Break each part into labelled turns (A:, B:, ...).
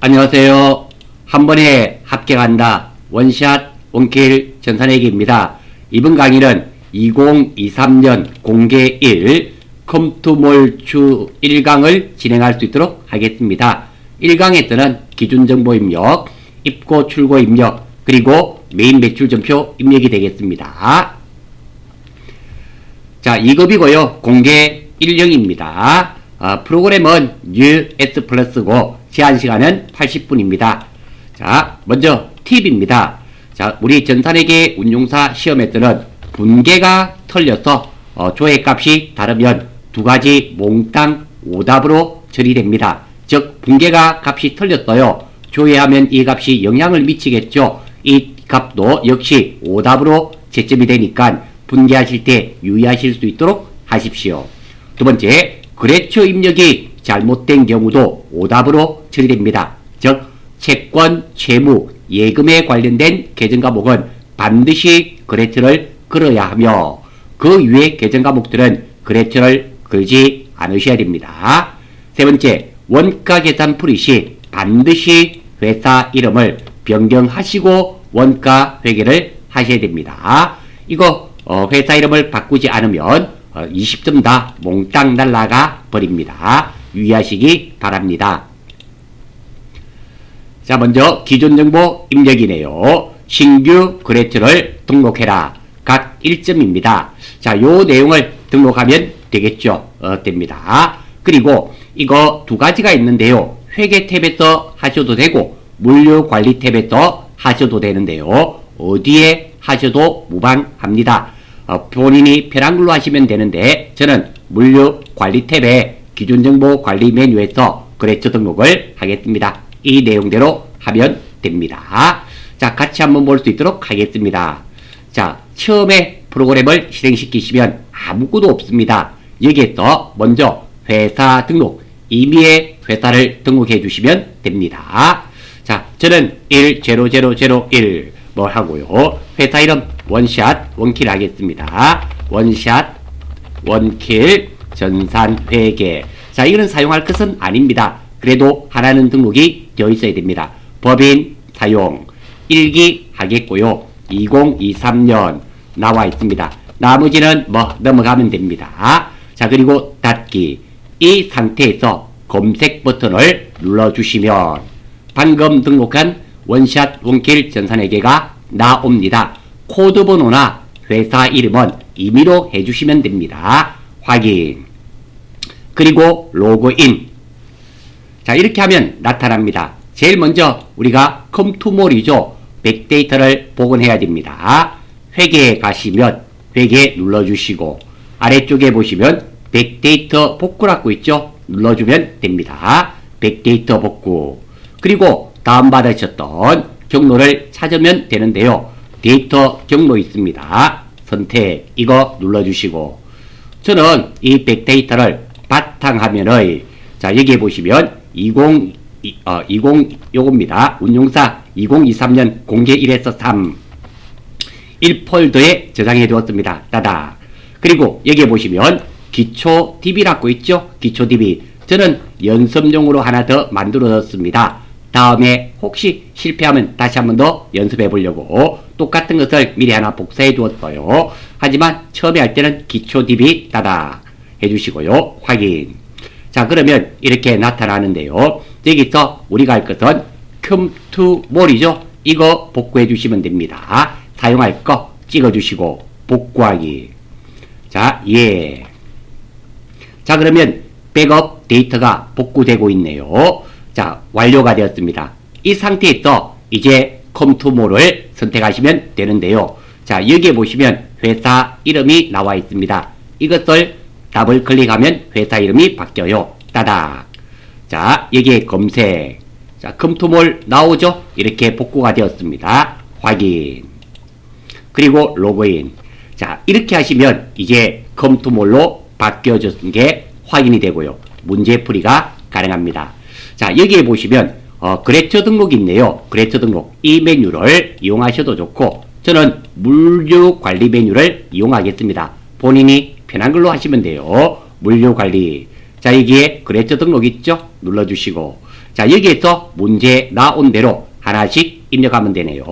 A: 안녕하세요. 한 번에 합격한다. 원샷 원킬 전산회계입니다. 이번 강의는 2023년 공개 1 컴투몰추 1강을 진행할 수 있도록 하겠습니다. 1강에서는 기준정보 입력, 입고 출고 입력, 그리고 메인 매출점표 입력이 되겠습니다. 자, 2급이고요. 공개 1형입니다. 프로그램은 US 플러스고 제한시간은 80분입니다. 자, 먼저 팁입니다. 자, 우리 전산회계 운용사 시험에서는 분계가 틀려서 조회값이 다르면 두 가지 몽땅 오답으로 처리됩니다. 즉 분계가 값이 틀렸어요. 조회하면 이 값이 영향을 미치겠죠. 이 값도 역시 오답으로 채점이 되니까 분계하실 때 유의하실 수 있도록 하십시오. 두 번째, 거래처 입력이 잘못된 경우도 오답으로 처리됩니다. 즉 채권, 채무, 예금에 관련된 계정 과목은 반드시 거래처를 걸어야 하며 그 이외의 계정 과목들은 거래처를 걸지 않으셔야 됩니다. 세 번째, 원가 계산 풀이 시 반드시 회사 이름을 변경하시고 원가 회계를 하셔야 됩니다. 이거 회사 이름을 바꾸지 않으면 20점 다 몽땅 날라가 버립니다. 유의하시기 바랍니다. 자, 먼저 기존정보 입력이네요. 신규 거래처를 등록해라. 각 1점입니다. 자, 요 내용을 등록하면 되겠죠. 됩니다. 그리고 이거 두 가지가 있는데요. 회계 탭에서 하셔도 되고 물류관리 탭에서 하셔도 되는데요. 어디에 하셔도 무방합니다. 본인이 편한 걸로 하시면 되는데 저는 물류관리 탭에 기준정보 관리 메뉴에서 거래처 등록을 하겠습니다. 이 내용대로 하면 됩니다. 자, 같이 한번 볼 수 있도록 하겠습니다. 자, 처음에 프로그램을 실행시키시면 아무것도 없습니다. 여기에서 먼저 회사 등록, 임의의 회사를 등록해 주시면 됩니다. 자, 저는 10001 뭐 하고요. 회사 이름 원샷 원킬 하겠습니다. 원샷 원킬 전산회계. 자, 이거는 사용할 것은 아닙니다. 그래도 하나는 등록이 되어 있어야 됩니다. 법인 사용 1기 하겠고요. 2023년 나와 있습니다. 나머지는 뭐 넘어가면 됩니다. 자, 그리고 닫기. 이 상태에서 검색 버튼을 눌러주시면 방금 등록한 원샷 원킬 전산회계가 나옵니다. 코드 번호나 회사 이름은 임의로 해주시면 됩니다. 확인. 그리고 로그인. 자, 이렇게 하면 나타납니다. 제일 먼저 우리가 컴투몰이죠. 백데이터를 복원해야 됩니다. 회계에 가시면 회계 눌러주시고 아래쪽에 보시면 백데이터 복구라고 있죠. 눌러주면 됩니다. 백데이터 복구. 그리고 다운받으셨던 경로를 찾으면 되는데요. 데이터 경로 있습니다. 선택 이거 눌러주시고 저는 이 백데이터를 바탕화면의 자, 여기에 보시면 20 요겁니다. 운용사 2023년 공개 1에서 3 1폴더에 저장해 두었습니다. 따다. 그리고 여기에 보시면 기초 DB라고 있죠. 기초 DB. 저는 연습용으로 하나 더 만들어뒀습니다. 다음에 혹시 실패하면 다시 한 번 더 연습해 보려고 똑같은 것을 미리 하나 복사해 두었어요. 하지만 처음에 할 때는 기초 DB 따다 해주시고요. 확인. 자, 그러면 이렇게 나타나는데요. 여기서 우리가 할 것은 컴투몰이죠. 이거 복구해 주시면 됩니다. 사용할 거 찍어 주시고 복구하기. 자, 예. 자, 그러면 백업 데이터가 복구되고 있네요. 자, 완료가 되었습니다. 이 상태에서 이제 컴투몰을 선택하시면 되는데요. 자, 여기에 보시면 회사 이름이 나와 있습니다. 이것을 더블 클릭하면 회사 이름이 바뀌어요. 따닥. 자, 여기에 검색. 자, 컴투몰 나오죠? 이렇게 복구가 되었습니다. 확인. 그리고 로그인. 자, 이렇게 하시면 이제 컴투몰로 바뀌어졌은 게 확인이 되고요. 문제풀이가 가능합니다. 자, 여기에 보시면 거래처 등록이 있네요. 거래처 등록. 이 메뉴를 이용하셔도 좋고 저는 물류관리 메뉴를 이용하겠습니다. 본인이 편한 걸로 하시면 돼요. 물류관리. 자, 여기에 거래처 등록 있죠? 눌러주시고 자, 여기에서 문제 나온 대로 하나씩 입력하면 되네요.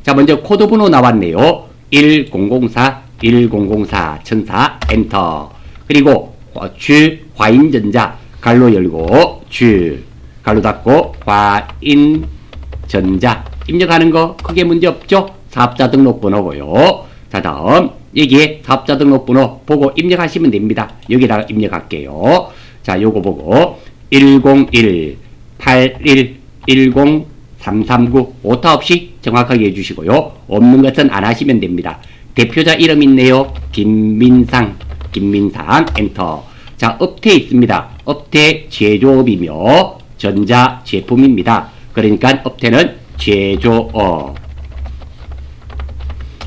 A: 자, 먼저 코드 번호 나왔네요. 1004, 1004, 1004, 엔터. 그리고 주 화인전자, 갈로 열고, 주, 갈로 닫고, 화인전자. 입력하는 거 크게 문제 없죠? 사업자 등록번호고요. 자, 다음 여기에 사업자 등록번호 보고 입력하시면 됩니다. 여기다가 입력할게요. 자, 요거 보고 101 81 10 339 오타 없이 정확하게 해주시고요. 없는 것은 안 하시면 됩니다. 대표자 이름 있네요. 김민상 엔터. 자, 업태 있습니다. 업태 제조업이며 전자 제품입니다. 그러니까 업태는 제조업.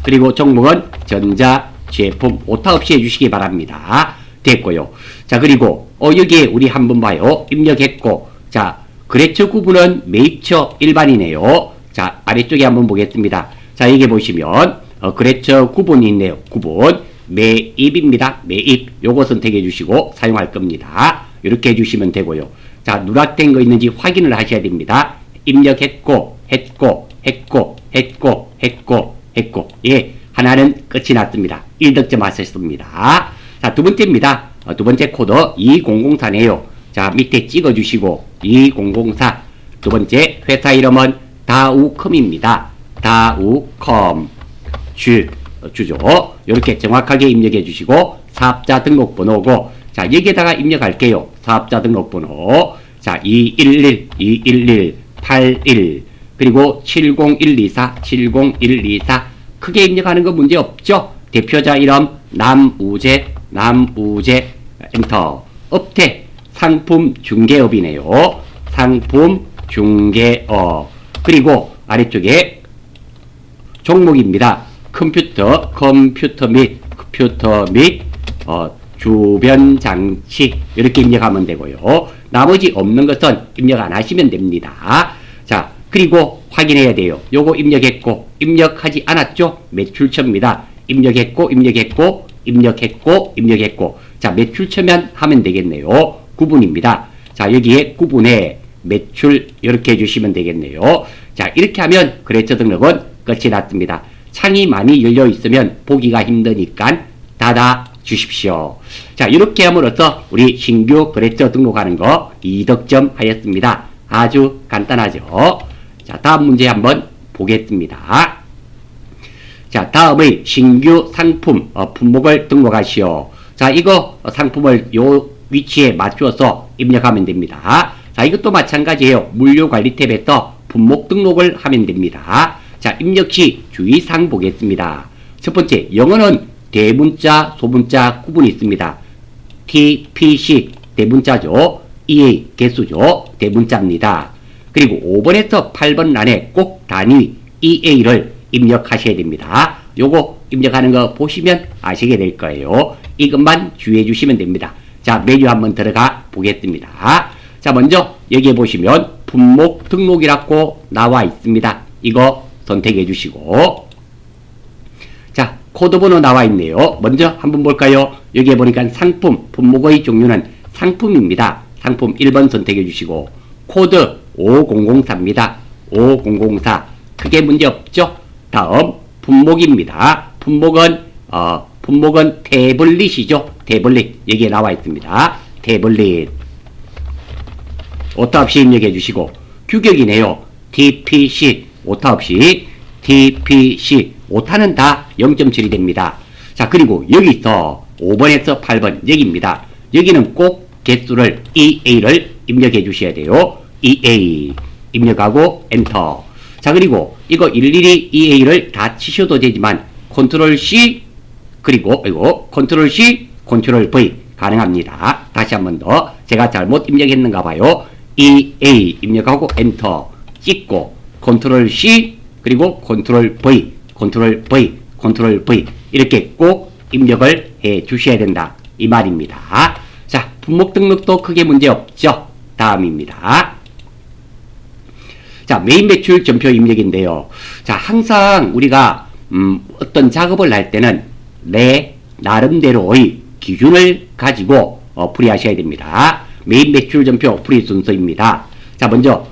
A: 그리고 종목은 전자 제품 오타 없이 해주시기 바랍니다. 됐고요. 자, 그리고 여기에 우리 한번 봐요. 입력했고, 자, 거래처 구분은 매입처 일반이네요. 자, 아래쪽에 한번 보겠습니다. 자, 여기 보시면 거래처 구분이 있네요. 구분 매입입니다. 매입 요거 선택해 주시고 사용할 겁니다. 이렇게 해주시면 되고요. 자, 누락된 거 있는지 확인을 하셔야 됩니다. 입력했고 했고 예, 하나는 끝이 났습니다. 1득점 하셨습니다. 자, 두 번째입니다. 두 번째 코드 2004네요. 자, 밑에 찍어주시고 2004. 두 번째 회사 이름은 다우컴입니다. 다우컴 주죠. 이렇게 정확하게 입력해 주시고 사업자 등록번호고, 자, 여기에다가 입력할게요. 사업자 등록번호. 자, 211 81 그리고 70124 크게 입력하는 거 문제 없죠? 대표자 이름 남우재 엔터. 업태 상품 중개업이네요. 상품 중개업. 그리고 아래쪽에 종목입니다. 컴퓨터 및 주변 장치 이렇게 입력하면 되고요. 나머지 없는 것은 입력 안 하시면 됩니다. 자, 그리고 확인해야 돼요. 요거 입력했고 입력하지 않았죠? 매출처입니다. 입력했고 자, 매출처면 하면 되겠네요. 구분입니다. 자, 여기에 구분에 매출 이렇게 해주시면 되겠네요. 자, 이렇게 하면 거래처 등록은 끝이 났습니다. 창이 많이 열려 있으면 보기가 힘드니까 닫아 주십시오. 자, 이렇게 함으로써 우리 신규 거래처 등록하는 거 2득점 하였습니다. 아주 간단하죠. 자, 다음 문제 한번 보겠습니다. 자, 다음의 신규 상품 품목을 등록하시오. 자, 이거 상품을 요 위치에 맞추어서 입력하면 됩니다. 자, 이것도 마찬가지예요. 물류관리 탭에서 품목 등록을 하면 됩니다. 자, 입력 시 주의사항 보겠습니다. 첫 번째, 영어는 대문자, 소문자 구분이 있습니다. T, P, C 대문자죠. EA 개수죠. 대문자입니다. 그리고 5번에서 8번 란에 꼭 단위 EA를 입력하셔야 됩니다. 요거 입력하는 거 보시면 아시게 될 거예요. 이것만 주의해 주시면 됩니다. 자, 메뉴 한번 들어가 보겠습니다. 자, 먼저 여기에 보시면 품목 등록이라고 나와 있습니다. 이거 선택해 주시고, 자, 코드 번호 나와 있네요. 먼저 한번 볼까요? 여기에 보니까 상품, 품목의 종류는 상품입니다. 상품 1번 선택해 주시고, 코드 5004입니다. 5004. 크게 문제 없죠? 다음, 품목입니다. 품목은 태블릿이죠. 태블릿. 여기에 나와 있습니다. 태블릿. 오타 없이 입력해 주시고, 규격이네요. TPC. 오타 없이 TPC. 오타는 다 0.7이 됩니다. 자, 그리고 여기서 5번에서 8번 여기입니다. 여기는 꼭 개수를 EA를 입력해 주셔야 돼요. EA 입력하고 엔터. 자, 그리고 이거 일일이 EA를 다 치셔도 되지만 컨트롤 C 그리고 컨트롤 C 컨트롤 V 가능합니다. 다시 한 번 더 제가 잘못 입력했는가 봐요. EA 입력하고 엔터 찍고 컨트롤 C 그리고 컨트롤 V 이렇게 꼭 입력을 해 주셔야 된다 이 말입니다. 자, 품목 등록도 크게 문제 없죠. 다음입니다. 자, 메인 매출 전표 입력인데요. 자, 항상 우리가 어떤 작업을 할 때는 내 나름대로의 기준을 가지고 풀이하셔야 됩니다. 메인 매출 전표 풀이 순서입니다. 자, 먼저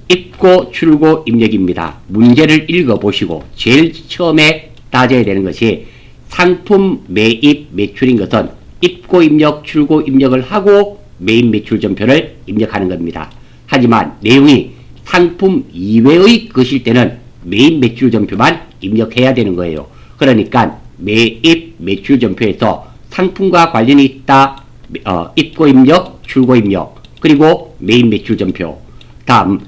A: 입고, 출고, 입력입니다. 문제를 읽어보시고 제일 처음에 따져야 되는 것이 상품 매입, 매출인 것은 입고 입력, 출고 입력을 하고 매입 매출 전표를 입력하는 겁니다. 하지만 내용이 상품 이외의 것일 때는 매입 매출 전표만 입력해야 되는 거예요. 그러니까 매입 매출 전표에서 상품과 관련이 있다, 입고 입력, 출고 입력, 그리고 매입 매출 전표. 다음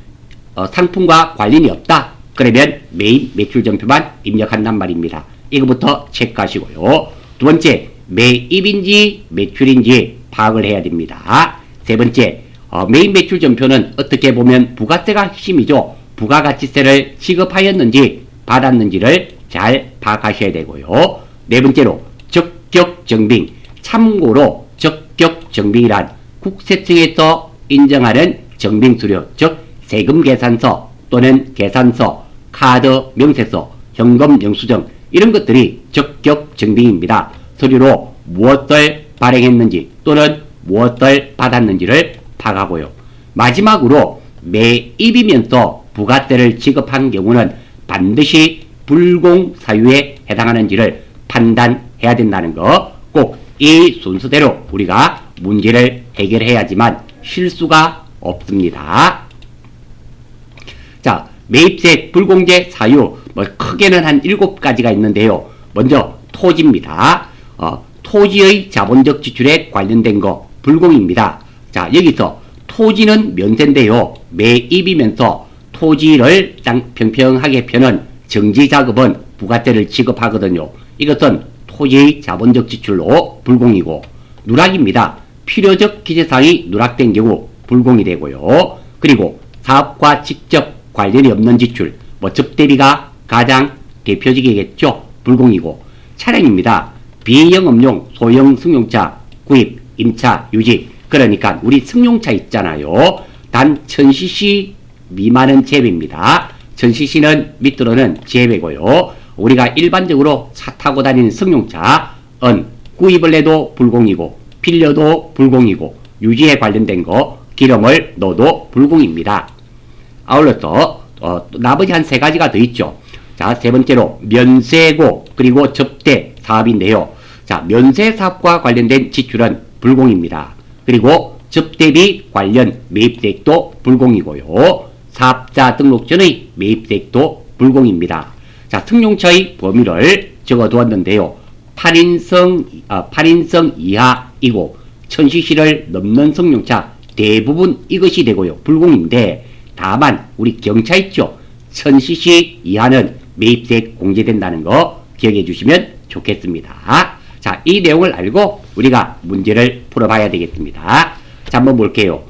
A: 상품과 관련이 없다, 그러면 매입 매출 전표만 입력한단 말입니다. 이거부터 체크하시고요. 두 번째, 매입인지 매출인지 파악을 해야 됩니다. 세 번째, 매입 매출 전표는 어떻게 보면 부가세가 핵심이죠. 부가가치세를 지급하였는지 받았는지를 잘 파악하셔야 되고요. 네 번째로 적격정빙. 참고로 적격정빙이란 국세청에서 인정하는 정빙수료, 즉 세금계산서 또는 계산서, 카드 명세서, 현금 영수증, 이런 것들이 적격정빙입니다. 서류로 무엇을 발행했는지 또는 무엇을 받았는지를 파악하고요. 마지막으로 매입이면서 부가세를 지급한 경우는 반드시 불공사유에 해당하는지를 판단해야 된다는 거, 꼭 이 순서대로 우리가 문제를 해결해야지만 실수가 없습니다. 자, 매입세 불공제 사유, 크게는 한 7가지가 있는데요. 먼저 토지입니다. 토지의 자본적 지출에 관련된 거 불공입니다. 자, 여기서 토지는 면세인데요. 매입이면서 토지를 평평하게 펴는 정지작업은 부가세를 지급하거든요. 이것은 토지의 자본적 지출로 불공이고, 누락입니다. 필요적 기재사항이 누락된 경우 불공이 되고요. 그리고 사업과 직접 관련이 없는 지출, 접대비가 가장 대표적이겠죠. 불공이고, 차량입니다. 비영업용 소형 승용차 구입, 임차, 유지, 그러니까 우리 승용차 있잖아요. 단 1000cc 미만은 제외입니다. 1000cc는 밑으로는 제외고요. 우리가 일반적으로 차 타고 다니는 승용차은 구입을 해도 불공이고, 빌려도 불공이고, 유지에 관련된 거 기름을 넣어도 불공입니다. 아울러서 나머지 한 3가지가 더 있죠. 자, 세 번째로 면세고 그리고 접대 사업인데요. 자, 면세 사업과 관련된 지출은 불공입니다. 그리고 접대비 관련 매입세액도 불공이고요. 사업자 등록 전의 매입세액도 불공입니다. 자, 승용차의 범위를 적어두었는데요. 8인승 이하이고 1000cc를 넘는 승용차 대부분 이것이 되고요. 불공인데, 다만 우리 경차 있죠. 1000cc 이하는 매입세액 공제된다는 거 기억해 주시면 좋겠습니다. 자, 이 내용을 알고 우리가 문제를 풀어봐야 되겠습니다. 자, 한번 볼게요.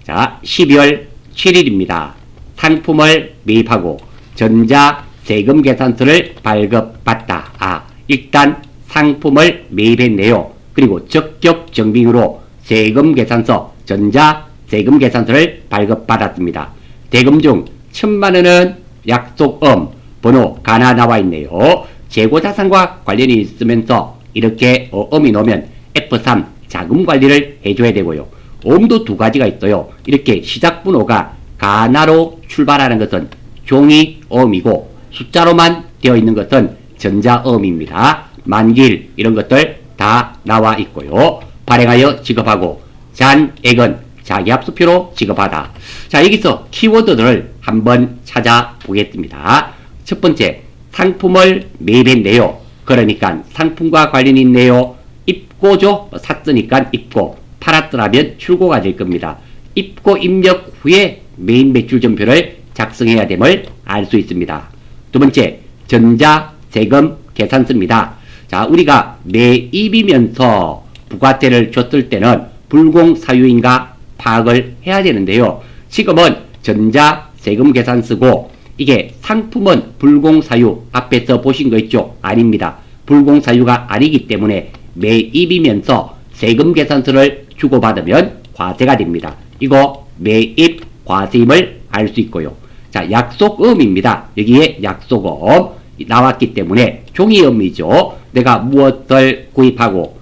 A: 자, 12월 7일입니다. 상품을 매입하고 전자 세금 계산서를 발급받다. 일단 상품을 매입했네요. 그리고 적격 정빙으로 세금 계산서, 전자 세금 계산서를 발급받았습니다. 대금 중 1000만원은 약속음 번호가 하나 나와 있네요. 재고자산과 관련이 있으면서 이렇게 음이 나오면 F3 자금 관리를 해줘야 되고요. 음도 2가지가 있어요. 이렇게 시작 번호가 가나로 출발하는 것은 종이 음이고, 숫자로만 되어 있는 것은 전자음입니다. 만기일 이런 것들 다 나와 있고요. 발행하여 지급하고, 잔액은 자기합수표로 지급하다. 자, 여기서 키워드들을 한번 찾아보겠습니다. 첫 번째, 상품을 매입했네요. 그러니까 상품과 관련이 있네요. 입고죠. 샀으니까 입고, 팔았더라면 출고가 될 겁니다. 입고 입력 후에 매입 매출 전표를 작성해야 됨을 알 수 있습니다. 두 번째, 전자 세금 계산서입니다. 자, 우리가 매입이면서 부가세를 줬을 때는 불공사유인가 파악을 해야 되는데요. 지금은 전자 세금 계산서고, 이게 상품은 불공사유 앞에서 보신 거 있죠? 아닙니다. 불공사유가 아니기 때문에 매입이면서 세금 계산서를 주고받으면 과세가 됩니다. 이거 매입 과세임을 알 수 있고요. 자, 약속음입니다. 여기에 약속음 나왔기 때문에 종이음이죠. 내가 무엇을 구입하고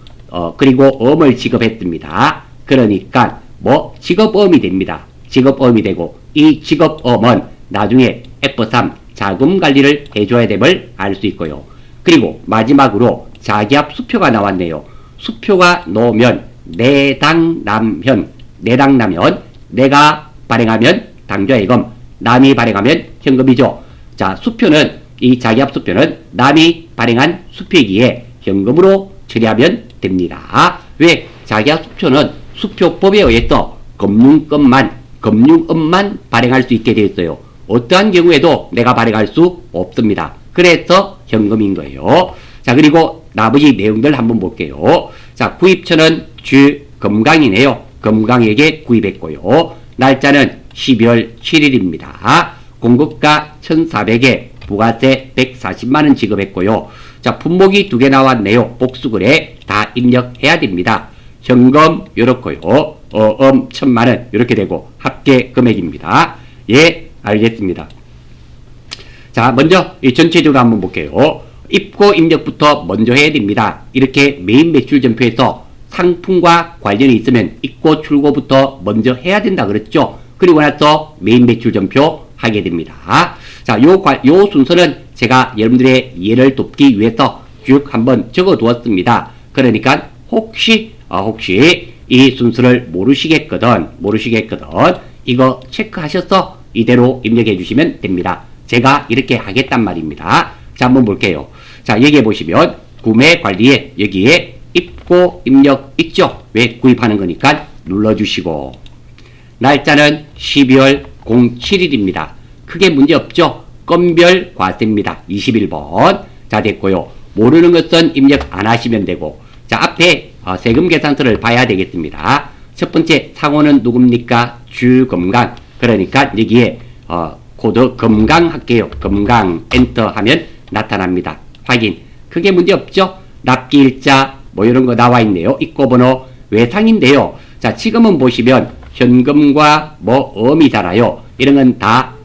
A: 그리고 음을 지급했습니다. 그러니까 직업음이 됩니다. 직업음이 되고, 이 직업엄은 나중에 F3 자금 관리를 해줘야 됨을 알 수 있고요. 그리고 마지막으로 자기합 수표가 나왔네요. 수표가 나오면 내당남현, 내당남현, 내가 발행하면 당좌예금, 남이 발행하면 현금이죠. 자, 수표는 이 자기합 수표는 남이 발행한 수표이기에 현금으로 처리하면 됩니다. 왜? 자기합 수표는 수표법에 의해서 금융업만 발행할 수 있게 되어 있어요. 어떠한 경우에도 내가 발행할 수 없습니다. 그래서 현금인 거예요. 자, 그리고 나머지 내용들 한번 볼게요. 자, 구입처는 주금강이네요. 금강에게 구입했고요. 날짜는 12월 7일입니다. 공급가 1,400에 부가세 140만원 지급했고요. 자, 품목이 2개 나왔네요. 복수거래 다 입력해야 됩니다. 현금 요렇고요. 어음 1,000만원 이렇게 되고 합계 금액입니다. 예, 알겠습니다. 자, 먼저 이 전체적으로 한번 볼게요. 입고 입력부터 먼저 해야 됩니다. 이렇게 메인 매출 전표에서 상품과 관련이 있으면 입고 출고부터 먼저 해야 된다 그랬죠. 그리고 나서 메인 매출 전표 하게 됩니다. 자, 요 순서는 제가 여러분들의 이해를 돕기 위해서 쭉 한번 적어 두었습니다. 그러니까 혹시 이 순서를 모르시겠거든 이거 체크하셔서 이대로 입력해 주시면 됩니다. 제가 이렇게 하겠단 말입니다. 자, 한번 볼게요. 자, 여기에 보시면 구매 관리에 여기에 입고 입력 있죠? 왜? 구입하는 거니까 눌러주시고 날짜는 12월 07일입니다. 크게 문제 없죠? 건별 과세입니다. 21번. 자, 됐고요. 모르는 것은 입력 안 하시면 되고 자, 앞에 세금 계산서를 봐야 되겠습니다. 첫 번째 상호는 누굽니까? 주금강. 그러니까 여기에 코드 금강 할게요. 금강 엔터 하면 나타납니다. 확인. 크게 문제 없죠? 납기일자 뭐 이런 거 나와 있네요. 입고번호 외상인데요. 자, 지금은 보시면 현금과 뭐 음이잖아요. 이런 건 다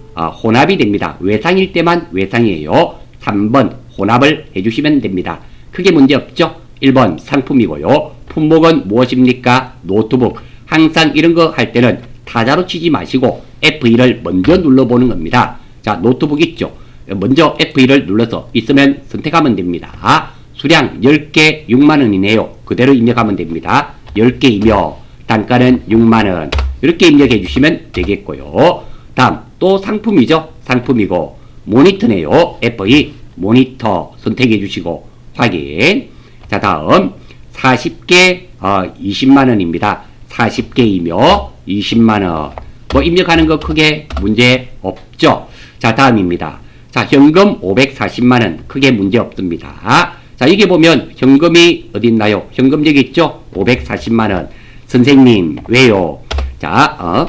A: 혼합이 됩니다. 외상일 때만 외상이에요. 3번 혼합을 해주시면 됩니다. 크게 문제 없죠? 1번 상품이고요. 품목은 무엇입니까? 노트북. 항상 이런 거 할 때는 타자로 치지 마시고 F2를 먼저 눌러보는 겁니다. 자, 노트북 있죠? 먼저 F2를 눌러서 있으면 선택하면 됩니다. 수량 10개 6만원이네요. 그대로 입력하면 됩니다. 10개이며 단가는 6만원. 이렇게 입력해 주시면 되겠고요. 다음 또 상품이죠. 상품이고 모니터네요. F2 모니터 선택해 주시고 확인. 자, 다음 40개 20만원입니다. 40개이며 20만원. 뭐 입력하는 거 크게 문제 없죠. 자, 다음입니다. 자, 현금 540만원 크게 문제 없습니다. 자, 여기 보면 현금이 어디 있나요? 현금 여기 있죠? 540만원. 선생님 왜요? 자,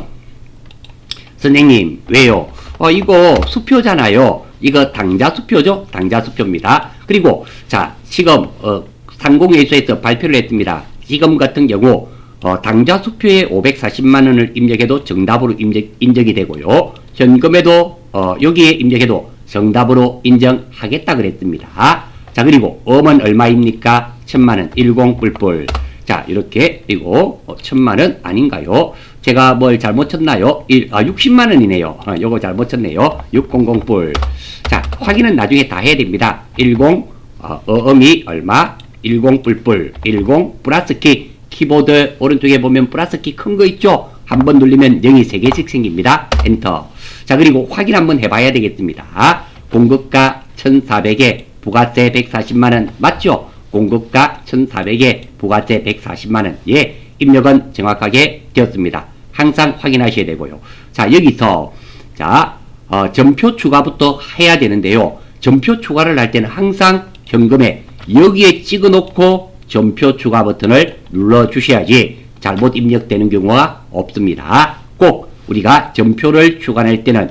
A: 선생님 왜요? 이거 수표잖아요. 이거 당좌 수표죠? 당좌 수표입니다. 그리고 자, 지금 상공회의소에서 발표를 했습니다. 지금 같은 경우 당좌 수표에 540만원을 입력해도 정답으로 인정이 되고요. 현금에도 여기에 입력해도 정답으로 인정하겠다 그랬습니다. 자, 그리고 음은 얼마입니까? 1,000만원 10 뿔뿔. 자, 이렇게 그리고 1,000만원 아닌가요? 제가 뭘 잘못 쳤나요? 60만원이네요. 요거 잘못 쳤네요. 600 뿔. 자, 확인은 나중에 다 해야 됩니다. 10 음이 얼마? 10 뿔뿔. 10 플러스 키. 키보드 오른쪽에 보면 플러스 키 큰 거 있죠? 한번 누르면 0이 3개씩 생깁니다. 엔터. 자, 그리고 확인 한번 해봐야 되겠습니다. 공급가 1,400에 부가세 140만원 맞죠? 공급가 1,400에 부가세 140만원. 예, 입력은 정확하게 되었습니다. 항상 확인하셔야 되고요. 자, 여기서 자, 전표 추가부터 해야 되는데요. 전표 추가를 할 때는 항상 현금에 여기에 찍어 놓고 전표 추가 버튼을 눌러 주셔야지 잘못 입력되는 경우가 없습니다. 꼭 우리가 전표를 추가할 때는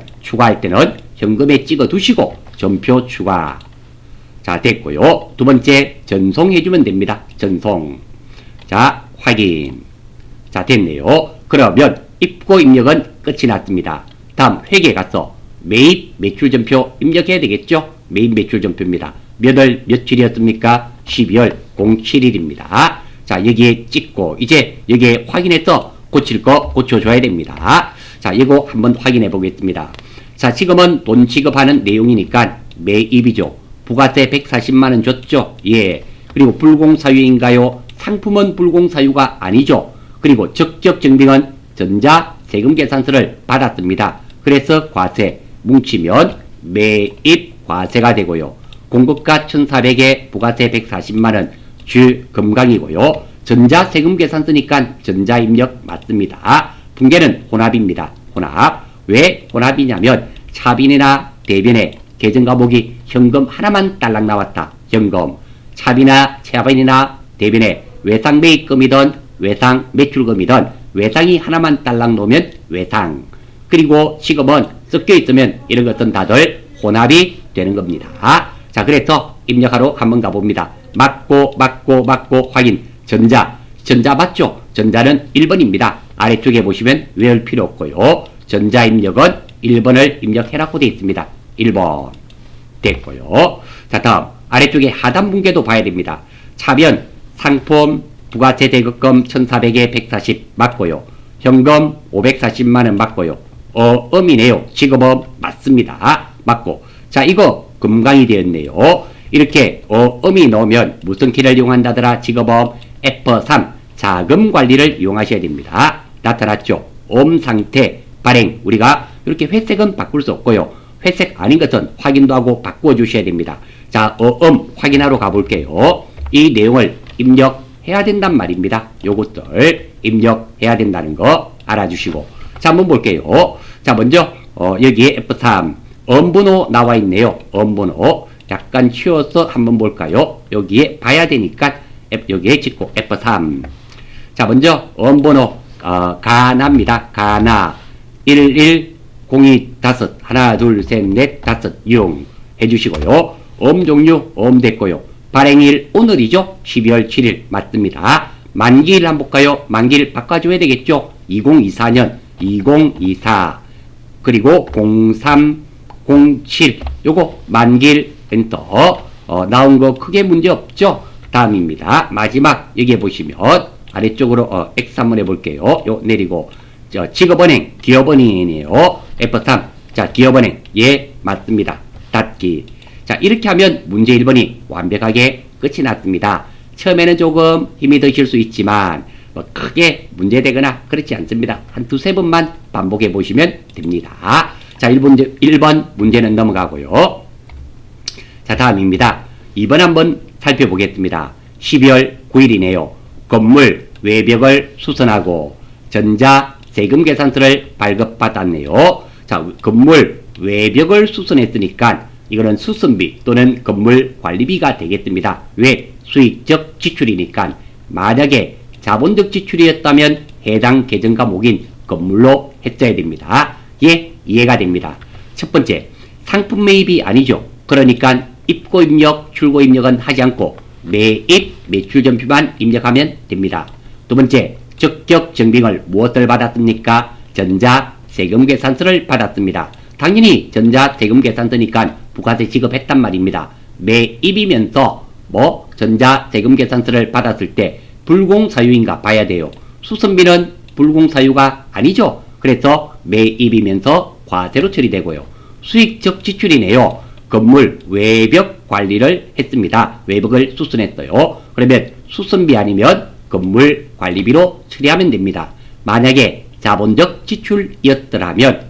A: 현금에 찍어 두시고 전표 추가. 자, 됐고요. 두 번째 전송해주면 됩니다. 전송. 자, 확인. 자, 됐네요. 그러면 입고 입력은 끝이 났습니다. 다음 회계 가서 매입 매출전표 입력해야 되겠죠? 매입 매출전표입니다. 몇 월 며칠이었습니까? 12월 07일입니다. 자, 여기에 찍고 이제 여기에 확인해서 고칠 거 고쳐줘야 됩니다. 자, 이거 한번 확인해 보겠습니다. 자, 지금은 돈 지급하는 내용이니까 매입이죠. 부가세 140만원 줬죠. 예. 그리고 불공사유인가요? 상품은 불공사유가 아니죠. 그리고 적격증빙은 전자세금계산서를 받았습니다. 그래서 과세 뭉치면 매입 과세가 되고요. 공급가 1,400에 부가세 140만원 주금강이고요. 전자세금계산서니까 전자입력 맞습니다. 분계는 혼합입니다. 혼합. 왜 혼합이냐면 차빈이나 대변에 계정과목이 현금 하나만 딸랑 나왔다. 현금. 차비나 차빈이나 대변에 외상매입금이든 외상매출금이든 외상이 하나만 딸랑 놓으면 외상. 그리고 시금은 섞여 있으면 이런 것은 다들 혼합이 되는 겁니다. 자, 그래서 입력하러 한번 가봅니다. 맞고 확인. 전자 맞죠? 전자는 1번입니다. 아래쪽에 보시면 외울 필요 없고요. 전자 입력은 1번을 입력해라고 되어 있습니다. 1번 됐고요. 자, 다음 아래쪽에 하단 분계도 봐야 됩니다. 차변 상품 부가세 대급금 1,400에 140 맞고요. 현금 540만원 맞고요. 음이네요. 지급음 맞습니다. 맞고. 자, 이거 금강이 되었네요. 이렇게 음이 나오면 무슨 키를 이용한다더라? 지급음 F3 자금 관리를 이용하셔야 됩니다. 나타났죠? 상태 발행. 우리가 이렇게 회색은 바꿀 수 없고요. 회색 아닌 것은 확인도 하고 바꾸어 주셔야 됩니다. 자, 확인하러 가볼게요. 이 내용을 입력해야 된단 말입니다. 요것들 입력해야 된다는 거 알아주시고. 자, 한번 볼게요. 자, 먼저 여기에 F3 번호 나와 있네요. 번호 약간 치워서 한번 볼까요? 여기에 봐야 되니까 여기에 찍고 F3. 자, 먼저 번호 가나입니다. 가나 1102 5 하나 둘 셋 넷 다섯 6 해주시고요. 종류 됐고요. 발행일 오늘이죠. 12월 7일 맞습니다. 만기일 한번 볼까요? 만기일 바꿔줘야 되겠죠. 2024년 2024 그리고 0307 요거 만기일 엔터 나온 거 크게 문제 없죠. 다음입니다. 마지막 여기에 보시면 아래쪽으로 X 한번 해볼게요. 요 내리고 직업은행 기업은행이네요. F3 자, 기업은행 예 맞습니다. 닫기. 자, 이렇게 하면 문제 1번이 완벽하게 끝이 났습니다. 처음에는 조금 힘이 드실 수 있지만 뭐 크게 문제되거나 그렇지 않습니다. 한 두세 번만 반복해 보시면 됩니다. 자, 1번 문제는 넘어가고요. 자, 다음입니다. 2번 한번 살펴보겠습니다. 12월 9일이네요. 건물 외벽을 수선하고 전자 세금 계산서를 발급받았네요. 자, 건물 외벽을 수선했으니까 이거는 수선비 또는 건물 관리비가 되겠습니다. 왜? 수익적 지출이니까. 만약에 자본적 지출이었다면 해당 계정 과목인 건물로 했어야 됩니다. 예, 이해가 됩니다. 첫 번째, 상품 매입이 아니죠. 그러니까 입고 입력, 출고 입력은 하지 않고 매입, 매출 전표만 입력하면 됩니다. 두 번째, 적격 증빙을 무엇을 받았습니까? 전자 세금 계산서를 받았습니다. 당연히 전자 세금 계산서니까 부가세 지급했단 말입니다. 매입이면서 전자 세금 계산서를 받았을 때 불공사유인가 봐야 돼요. 수선비는 불공사유가 아니죠. 그래서 매입이면서 과세로 처리되고요. 수익적 지출이네요. 건물 외벽 관리를 했습니다. 외벽을 수선했어요. 그러면 수선비 아니면 건물 관리비로 처리하면 됩니다. 만약에 자본적 지출이었더라면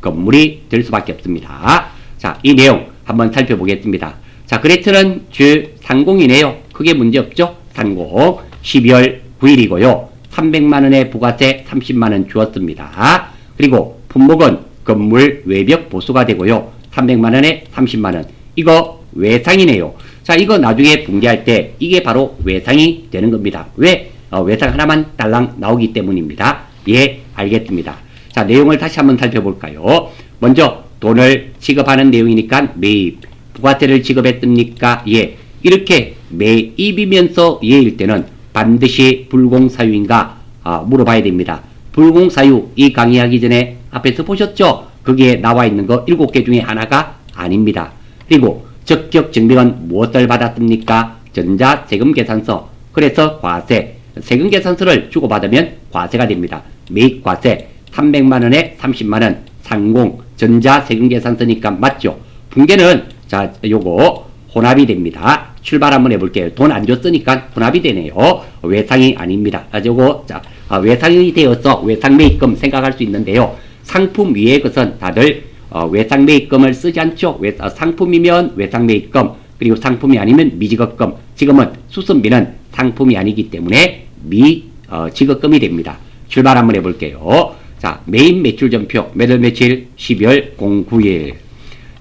A: 건물이 될 수밖에 없습니다. 자, 이 내용 한번 살펴보겠습니다. 자, 그레트는 주 상공이네요. 크게 문제 없죠? 상공 12월 9일이고요. 300만원의 부가세 30만원 주었습니다. 그리고 품목은 건물 외벽 보수가 되고요. 300만원에 30만원. 이거 외상이네요. 자, 이거 나중에 분개할 때 이게 바로 외상이 되는 겁니다. 왜? 외상 하나만 딸랑 나오기 때문입니다. 예, 알겠습니다. 자, 내용을 다시 한번 살펴볼까요? 먼저 돈을 지급하는 내용이니까 매입. 부가세를 지급했습니까? 예. 이렇게 매입이면서 예일 때는 반드시 불공사유인가 물어봐야 됩니다. 불공사유 이 강의하기 전에 앞에서 보셨죠? 거기에 나와 있는 거 7개 중에 하나가 아닙니다. 그리고 적격 증빙은 무엇을 받았습니까? 전자 세금 계산서. 그래서 과세 세금 계산서를 주고받으면 과세가 됩니다. 매입과세 300만원에 30만원. 상공, 전자 세금 계산 쓰니까 맞죠? 붕괴는, 자, 요거 혼합이 됩니다. 출발 한번 해볼게요. 돈 안 줬으니까 혼합이 되네요. 외상이 아닙니다. 요거, 자, 외상이 되어서 외상매입금 생각할 수 있는데요. 상품 위의 것은 다들 외상매입금을 쓰지 않죠. 상품이면 외상매입금, 그리고 상품이 아니면 미지급금. 지금은 수선비는 상품이 아니기 때문에 미지급금이 됩니다. 출발 한번 해볼게요. 자, 메인 매출전표 매달 며칠 12월 09일.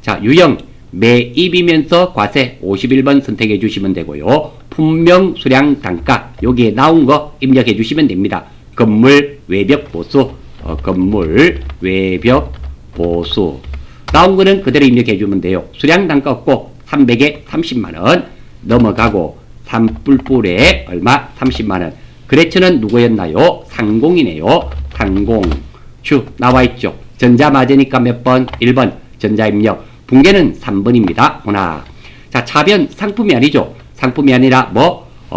A: 자, 유형 매입이면서 과세 51번 선택해 주시면 되고요. 품명, 수량, 단가 여기에 나온 거 입력해 주시면 됩니다. 건물, 외벽, 보수, 건물, 외벽, 보수 나온 거는 그대로 입력해 주면 돼요. 수량, 단가 없고 300에 30만원 넘어가고 산불불에 얼마? 30만원. 거래처는 누구였나요? 상공이네요. 상공 주 나와있죠. 전자 맞으니까 몇 번? 1번 전자 입력. 붕괴는 3번입니다. 혼합. 자, 차변 상품이 아니죠. 상품이 아니라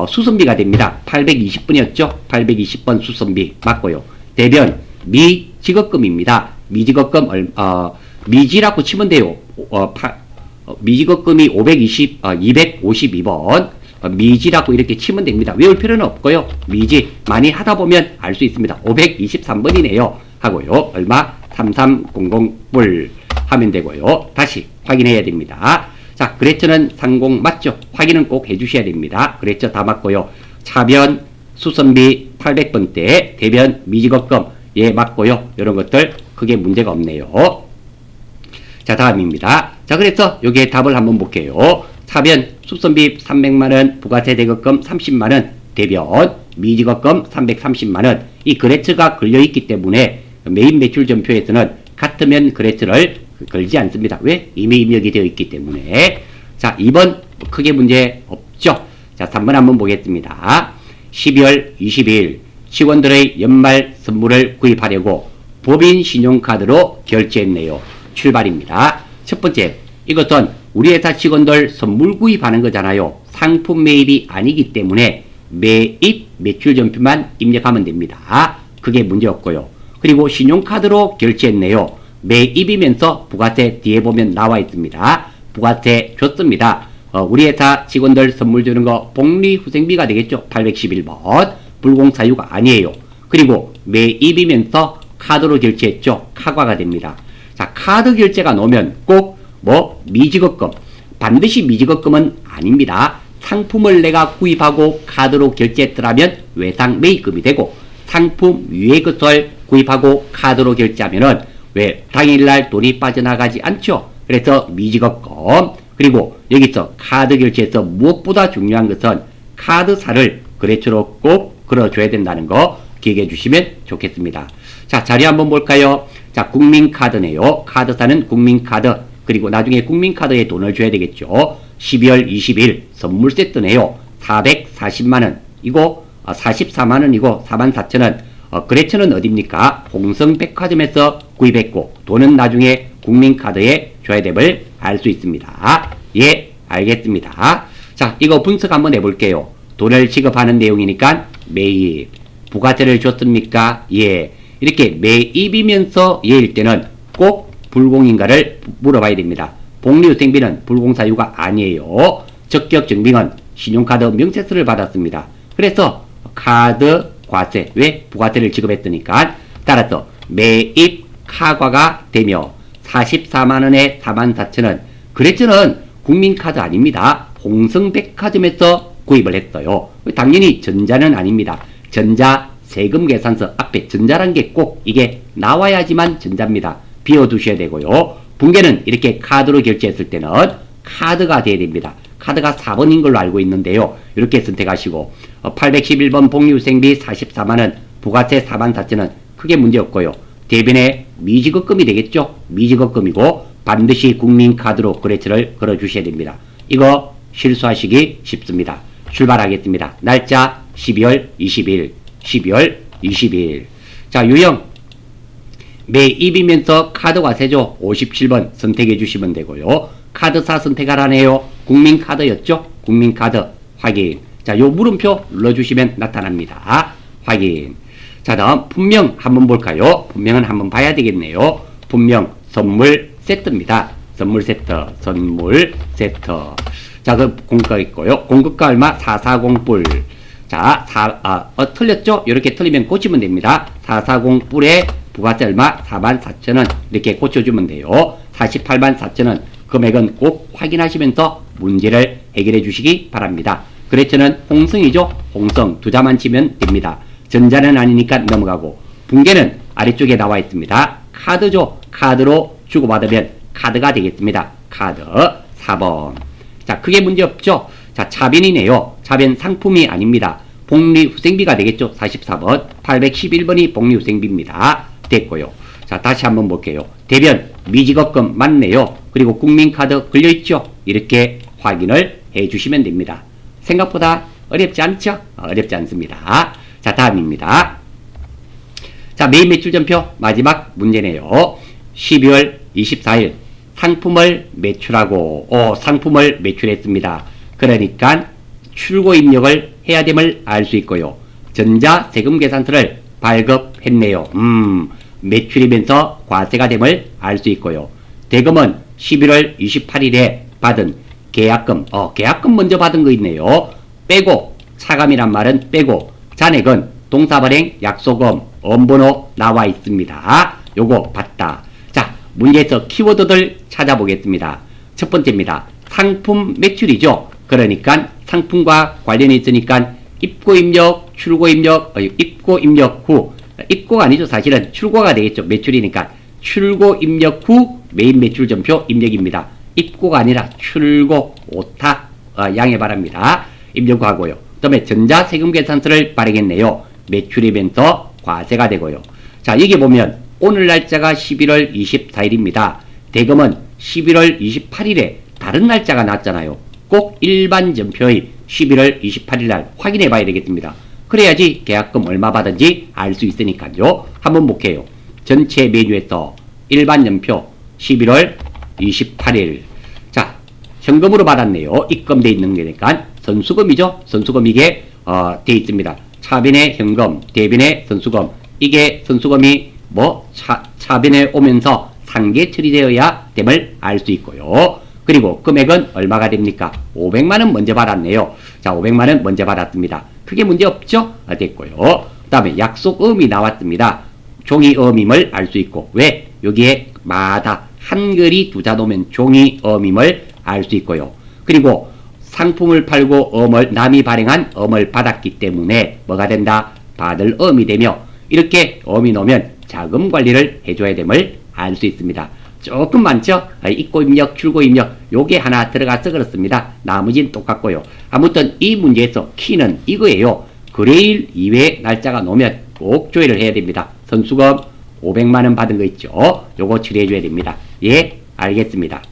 A: 수선비가 됩니다. 820번이었죠. 820번 수선비 맞고요. 대변 미지급금입니다. 미지급금 미지라고 치면 돼요. 미지급금이 252번 미지라고 이렇게 치면 됩니다. 외울 필요는 없고요. 미지 많이 하다 보면 알 수 있습니다. 523번이네요. 하고요. 얼마? 3300불 하면 되고요. 다시 확인해야 됩니다. 자, 거래처는 상공 맞죠? 확인은 꼭 해주셔야 됩니다. 거래처 다 맞고요. 차변 수선비 800번대, 대변 미지급금 예 맞고요. 이런 것들 크게 문제가 없네요. 자, 다음입니다. 자, 그래서 여기에 답을 한번 볼게요. 차변 수선비 300만원, 부가세 대급금 30만원, 대변 미지급금 330만원. 이 거래처가 걸려있기 때문에 메인 매출 전표에서는 같으면 거래처를 걸지 않습니다. 왜? 이미 입력이 되어 있기 때문에. 자, 2번 크게 문제 없죠. 자, 3번 한번 보겠습니다. 12월 22일 직원들의 연말 선물을 구입하려고 법인 신용카드로 결제했네요. 출발입니다. 첫 번째, 이것은 우리 회사 직원들 선물 구입하는 거잖아요. 상품 매입이 아니기 때문에 매입 매출전표만 입력하면 됩니다. 그게 문제 없고요. 그리고 신용카드로 결제했네요. 매입이면서 부가세 뒤에 보면 나와 있습니다. 부가세 줬습니다. 우리 회사 직원들 선물 주는 거 복리후생비가 되겠죠. 811번 불공사유가 아니에요. 그리고 매입이면서 카드로 결제했죠. 카과가 됩니다. 자, 카드 결제가 나오면 꼭 미지급금, 반드시 미지급금은 아닙니다. 상품을 내가 구입하고 카드로 결제했더라면 외상 매입금이 되고, 상품 위의 것을 구입하고 카드로 결제하면은 왜 당일날 돈이 빠져나가지 않죠. 그래서 미지급금. 그리고 여기서 카드 결제에서 무엇보다 중요한 것은 카드사를 거래처로 꼭 걸어줘야 된다는 거 기억해 주시면 좋겠습니다. 자, 자료 한번 볼까요? 자, 국민카드네요. 카드사는 국민카드. 그리고 나중에 국민카드에 돈을 줘야 되겠죠. 12월 20일 선물 세트네요. 440만원. 이거 44만원이고 44,000원. 거래처는 어딥니까? 홍성백화점에서 구입했고 돈은 나중에 국민카드에 줘야 됨을 알 수 있습니다. 예, 알겠습니다. 자, 이거 분석 한번 해볼게요. 돈을 지급하는 내용이니까 매입. 부가세를 줬습니까? 예. 이렇게 매입이면서 예일 때는 꼭 불공인가를 물어봐야 됩니다. 복리후생비는 불공사유가 아니에요. 적격증빙은 신용카드 명세서를 받았습니다. 그래서 카드 과세, 왜? 부가세를 지급했으니까. 따라서 매입 카과가 되며 44만원에 44,000원. 거래처는 국민카드 아닙니다. 홍성백화점에서 구입을 했어요. 당연히 전자는 아닙니다. 전자 세금 계산서 앞에 전자란 게 꼭 이게 나와야지만 전자입니다. 비워두셔야 되고요. 붕괴는 이렇게 카드로 결제했을 때는 카드가 돼야 됩니다. 카드가 4번인 걸로 알고 있는데요. 이렇게 선택하시고 811번 복리후생비 44만원, 부가세 44,000원 크게 문제 없고요. 대변에 미지급금이 되겠죠. 미지급금이고 반드시 국민카드로 거래처를 걸어주셔야 됩니다. 이거 실수하시기 쉽습니다. 출발하겠습니다. 날짜 12월 20일 12월 20일. 자, 유형 매입이면서 카드과세죠. 57번 선택해 주시면 되고요. 카드사 선택하라네요. 국민카드였죠. 국민카드 확인. 자, 요 물음표 눌러주시면 나타납니다. 확인. 자, 다음 분명 한번 볼까요? 분명은 한번 봐야 되겠네요. 분명 선물 세트입니다. 선물 세트, 선물 세트. 자, 그 공급가 있고요. 공급가 얼마? 440불. 자, 틀렸죠? 이렇게 틀리면 고치면 됩니다. 440불에 부가세 얼마? 44,000원. 이렇게 고쳐주면 돼요. 484,000원. 금액은 꼭 확인하시면서 문제를 해결해 주시기 바랍니다. 거래처는 홍성이죠? 홍성. 두 자만 치면 됩니다. 전자는 아니니까 넘어가고. 붕괴는 아래쪽에 나와 있습니다. 카드죠? 카드로 주고받으면 카드가 되겠습니다. 카드 4번. 자, 크게 문제 없죠? 자, 차변이네요. 차변 상품이 아닙니다. 복리후생비가 되겠죠? 44번. 811번이 복리후생비입니다. 됐고요. 자, 다시 한번 볼게요. 대변 미지급금 맞네요. 그리고 국민카드 걸려있죠? 이렇게 확인을 해주시면 됩니다. 생각보다 어렵지 않죠? 어렵지 않습니다. 자, 다음입니다. 자, 매일 매출전표 마지막 문제네요. 12월 24일 상품을 매출하고 상품을 매출했습니다. 그러니까 출고 입력을 해야 됨을 알 수 있고요. 전자세금계산서를 발급했네요. 매출이면서 과세가 됨을 알 수 있고요. 대금은 11월 28일에 받은 계약금, 계약금 먼저 받은 거 있네요. 빼고, 차감이란 말은 빼고, 잔액은 동사발행 약소금, 엄번호 나와 있습니다. 요거 봤다. 자, 문제에서 키워드들 찾아보겠습니다. 첫 번째입니다. 상품 매출이죠. 그러니까 상품과 관련이 있으니까 입고 입력, 출고 입력, 입고 입력 후, 입고가 아니죠. 사실은 출고가 되겠죠. 매출이니까 출고 입력 후 메인 매출 전표 입력입니다. 입고가 아니라 출고 오타 양해 바랍니다. 입력하고요. 그 다음에 전자세금계산서를 발행했네요. 매출이면서 과세가 되고요. 자, 여기 보면 오늘 날짜가 11월 24일입니다. 대금은 11월 28일에 다른 날짜가 났잖아요. 꼭 일반 전표의 11월 28일 날 확인해 봐야 되겠습니다. 그래야지 계약금 얼마 받은지 알 수 있으니까요. 한번 볼게요. 전체 메뉴에서 일반 전표 11월 28일. 자, 현금으로 받았네요. 입금돼 있는 거니까 선수금이죠. 선수금 이게 돼 있습니다. 차변에 현금, 대변에 선수금. 이게 선수금이 차변에 오면서 상계 처리되어야 됨을 알 수 있고요. 그리고 금액은 얼마가 됩니까? 500만원 먼저 받았네요. 자, 500만원 먼저 받았습니다. 크게 문제 없죠? 됐고요. 그 다음에 약속음이 나왔습니다. 종이음임을 알 수 있고, 왜? 여기에 마다 한글이 두 자 놓으면 종이음임을 알 수 있고요. 그리고 상품을 팔고 남이 발행한 음을 받았기 때문에 뭐가 된다? 받을 음이 되며, 이렇게 음이 놓으면 자금 관리를 해줘야 됨을 알 수 있습니다. 조금 많죠? 입고 입력, 출고 입력 요게 하나 들어가서 그렇습니다. 나머지는 똑같고요. 아무튼 이 문제에서 키는 이거예요. 거래일 이외에 날짜가 놓으면 꼭 조회를 해야 됩니다. 선수금 500만원 받은 거 있죠? 요거 처리해 줘야 됩니다. 예, 알겠습니다.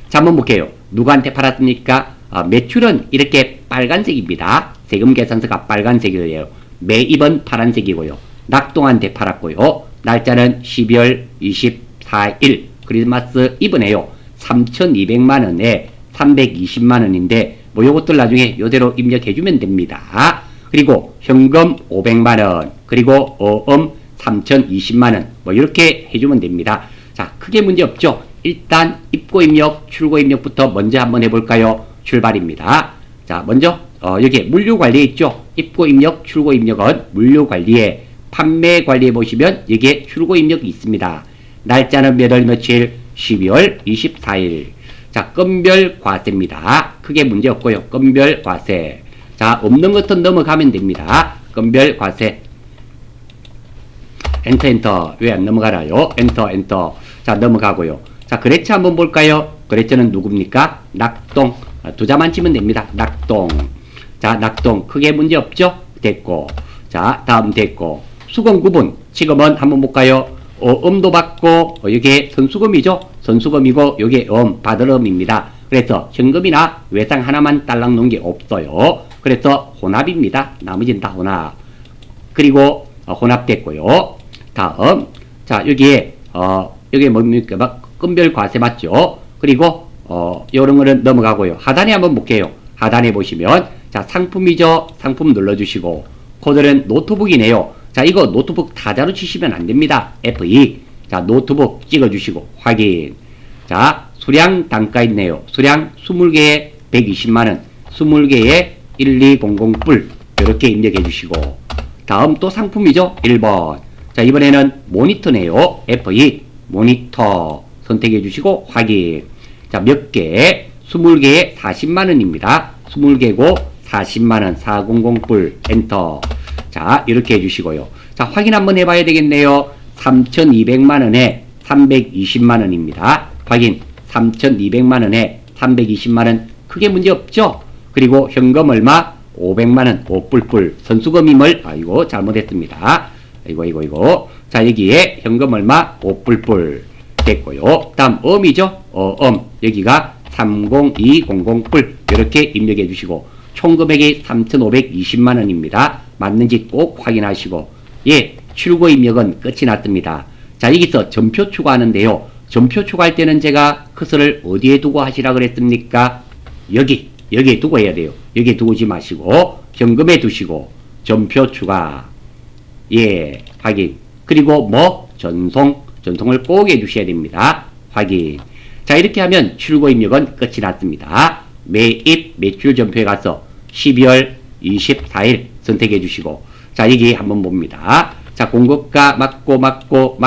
A: 자, 한번 볼게요. 누구한테 팔았습니까? 매출은 이렇게 빨간색입니다. 세금계산서가 빨간색이에요. 매입은 파란색이고요. 낙동한테 팔았고요. 날짜는 12월 24일 크리스마스 이브네요. 3,200만원에 320만원인데 뭐 요것들 나중에 요대로 입력해주면 됩니다. 그리고 현금 500만원 그리고 어음 3,020만원 뭐 이렇게 해주면 됩니다. 자, 크게 문제 없죠. 일단 입고 입력, 출고 입력부터 먼저 한번 해볼까요? 출발입니다. 자, 먼저 여기에 물류관리에 있죠. 입고 입력, 출고 입력은 물류관리에 판매 관리에 보시면 여기에 출고 입력이 있습니다. 날짜는 몇 월 며칠? 12월 24일. 자, 건별 과세입니다. 크게 문제 없고요. 건별 과세. 자, 없는 것은 넘어가면 됩니다. 건별 과세. 엔터. 왜 안 넘어가나요? 엔터. 자, 넘어가고요. 자, 거래처 한번 볼까요? 거래처는 누굽니까? 낙동. 두 자만 치면 됩니다. 낙동. 자, 낙동. 크게 문제 없죠? 됐고. 자, 다음 됐고. 수금 구분. 지금은 한번 볼까요? 음도 받고, 여기에 선수금이죠? 선수금이고, 여기에 받을 음입니다. 그래서 현금이나 외상 하나만 딸랑 놓은 게 없어요. 그래서 혼합입니다. 나머지는 다 혼합. 그리고, 혼합됐고요. 다음. 자, 여기에 뭡니까? 건별 과세 맞죠? 그리고, 요런 거는 넘어가고요. 하단에 한번 볼게요. 하단에 보시면, 자, 상품이죠? 상품 눌러주시고, 코드는 노트북이네요. 자, 이거 노트북 타자로 치시면 안 됩니다. F2. 자, 노트북 찍어주시고 확인. 자, 수량 단가 있네요. 수량 20개에 120만원, 20개에 1200불. 이렇게 입력해 주시고. 다음 또 상품이죠. 1번. 자, 이번에는 모니터네요. F2. 모니터 선택해 주시고 확인. 자, 몇 개? 20개에 40만원입니다. 20개고 40만원, 400불. 엔터. 자, 이렇게 해주시고요. 자, 확인 한번 해봐야 되겠네요. 3,200만원에 320만원입니다. 확인. 3,200만원에 320만원. 크게 문제 없죠? 그리고 현금 얼마? 500만원, 5뿔뿔. 선수금임을, 아이고, 잘못했습니다. 이거. 자, 여기에 현금 얼마? 5뿔뿔. 됐고요. 다음, 음이죠? 여기가 30200불. 이렇게 입력해 주시고, 총 금액이 3,520만원입니다. 맞는지 꼭 확인하시고, 예, 출고 입력은 끝이 났습니다. 자, 여기서 전표 추가하는데요. 전표 추가할 때는 제가 커서를 어디에 두고 하시라 그랬습니까? 여기에 두고 해야 돼요. 여기에 두지 마시고, 현금에 두시고, 전표 추가. 예, 확인. 그리고 전송을 꼭 해주셔야 됩니다. 확인. 자, 이렇게 하면 출고 입력은 끝이 났습니다. 매입, 매출 전표에 가서 12월 24일 선택해 주시고, 자, 여기 한번 봅니다. 자, 공급가 맞고,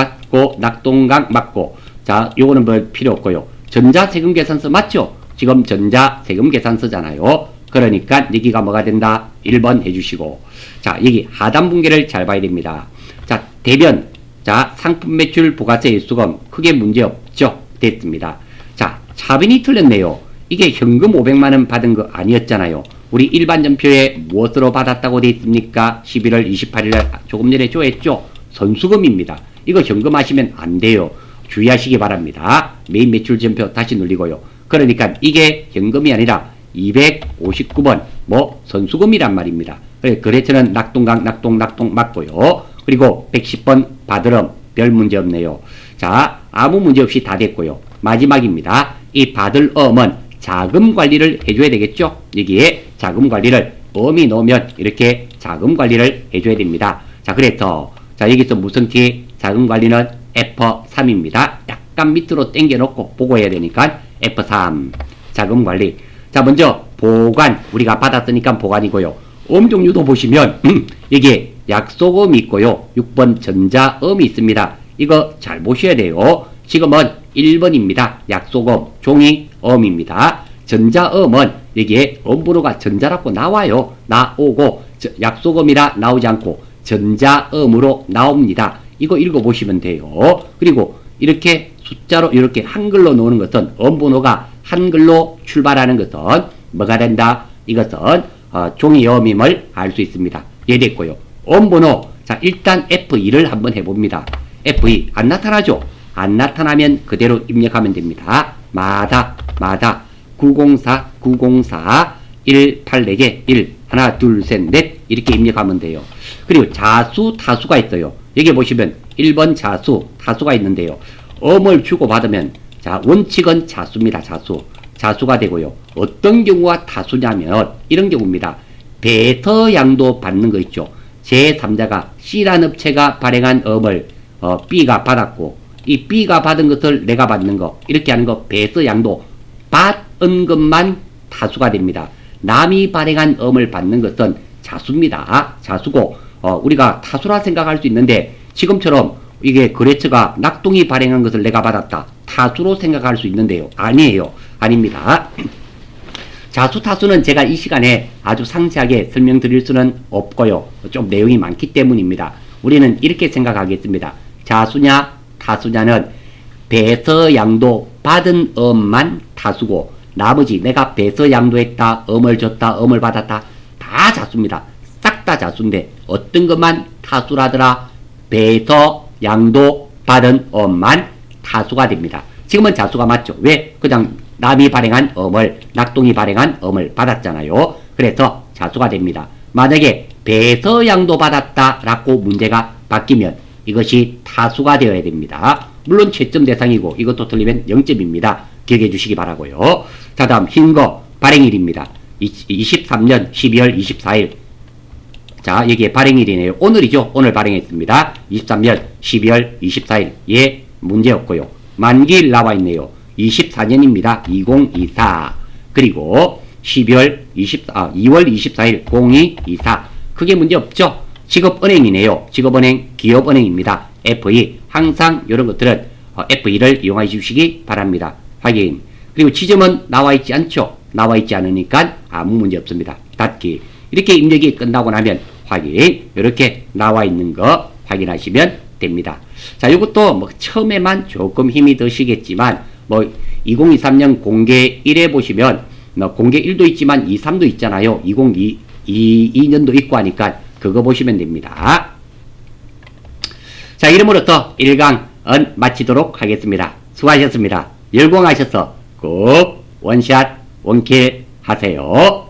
A: 낙동강 맞고, 자, 요거는 뭐 필요 없고요. 전자세금 계산서 맞죠? 지금 전자세금 계산서잖아요. 그러니까 여기가 뭐가 된다? 1번 해주시고, 자, 여기 하단 분계를 잘 봐야 됩니다. 자, 대변, 자, 상품 매출 부가세 일수금 크게 문제 없죠? 됐습니다. 자, 차변이 틀렸네요. 이게 현금 500만원 받은 거 아니었잖아요. 우리 일반 전표에 무엇으로 받았다고 되어 있습니까? 11월 28일날 조금 전에 조회했죠? 선수금입니다. 이거 현금 하시면 안 돼요. 주의하시기 바랍니다. 메인 매출 전표 다시 눌리고요. 그러니까 이게 현금이 아니라 259번 선수금이란 말입니다. 거래처는 낙동강 낙동 맞고요. 그리고 110번 받으름 별 문제 없네요. 자, 아무 문제 없이 다 됐고요. 마지막입니다. 이 받을 음은 자금 관리를 해줘야 되겠죠? 여기에 자금 관리를 음이 넣으면 이렇게 자금 관리를 해줘야 됩니다. 자, 그래서 자, 여기서 무슨 키? 자금 관리는 F3입니다. 약간 밑으로 당겨 놓고 보고 해야 되니까 F3 자금 관리. 자, 먼저 보관, 우리가 받았으니까 보관이고요. 종류도 보시면 여기에 약속음이 있고요. 6번 전자음이 있습니다. 이거 잘 보셔야 돼요. 지금은 1번입니다. 약속음, 종이 음입니다. 전자음은 여기에 음번호가 전자라고 나와요. 나오고, 약속음이라 나오지 않고 전자음으로 나옵니다. 이거 읽어보시면 돼요. 그리고 이렇게 숫자로 이렇게 한글로 나오는 것은 음번호가 한글로 출발하는 것은 뭐가 된다? 이것은 종이 음임을 알 수 있습니다. 이해됐고요. 음번호, 자, 일단 F2를 한번 해봅니다. F2 안 나타나죠? 안 나타나면 그대로 입력하면 됩니다. 마다 904 184개 1 하나 둘 셋 넷 이렇게 입력하면 돼요. 그리고 자수 타수가 있어요. 여기 보시면 1번 자수 타수가 있는데요. 음을 주고받으면 자, 원칙은 자수입니다. 자수가 되고요. 어떤 경우가 타수냐면 이런 경우입니다. 배서양도 받는 거 있죠. 제3자가 C라는 업체가 발행한 음을 B가 받았고, 이 B가 받은 것을 내가 받는 거, 이렇게 하는 거 배서양도 받은 것만 타수가 됩니다. 남이 발행한 음을 받는 것은 자수입니다. 자수고 우리가 타수라 생각할 수 있는데, 지금처럼 이게 거래처가 낙동이 발행한 것을 내가 받았다, 타수로 생각할 수 있는데요. 아니에요. 아닙니다. 자수 타수는 제가 이 시간에 아주 상세하게 설명드릴 수는 없고요. 좀 내용이 많기 때문입니다. 우리는 이렇게 생각하겠습니다. 자수냐 타수냐는 배서양도 받은 음만 타수고, 나머지 내가 배서양도했다, 음을 줬다, 음을 받았다, 다 자수입니다. 싹 다 자수인데 어떤 것만 타수라더라? 배서양도 받은 음만 타수가 됩니다. 지금은 자수가 맞죠? 왜? 그냥 남이 발행한 음을, 낙동이 발행한 음을 받았잖아요. 그래서 자수가 됩니다. 만약에 배서양도 받았다라고 문제가 바뀌면 이것이 타수가 되어야 됩니다. 물론 채점 대상이고 이것도 틀리면 0점입니다. 기억해 주시기 바라고요. 자, 다음 흰거 발행일입니다. 23년 12월 24일. 자, 여기에 발행일이네요. 오늘이죠. 오늘 발행했습니다. 23년 12월 24일. 예, 문제였고요. 만기일 나와 있네요. 24년입니다. 2024. 그리고 2월 24일 0224. 크게 문제 없죠? 직업은행이네요. 직업은행, 기업은행입니다. FE. 항상 이런 것들은 FE를 이용해 주시기 바랍니다. 확인. 그리고 지점은 나와 있지 않죠? 나와 있지 않으니까 아무 문제 없습니다. 닫기. 이렇게 입력이 끝나고 나면 확인. 이렇게 나와 있는 거 확인하시면 됩니다. 자, 이것도 뭐 처음에만 조금 힘이 드시겠지만 뭐 2023년 공개 1에 보시면 뭐 공개 1도 있지만 2, 3도 있잖아요. 2022년도 있고 하니까 그거 보시면 됩니다. 자, 이름으로써 1강은 마치도록 하겠습니다. 수고하셨습니다. 열공하셔서 꼭 원샷 원킬 하세요.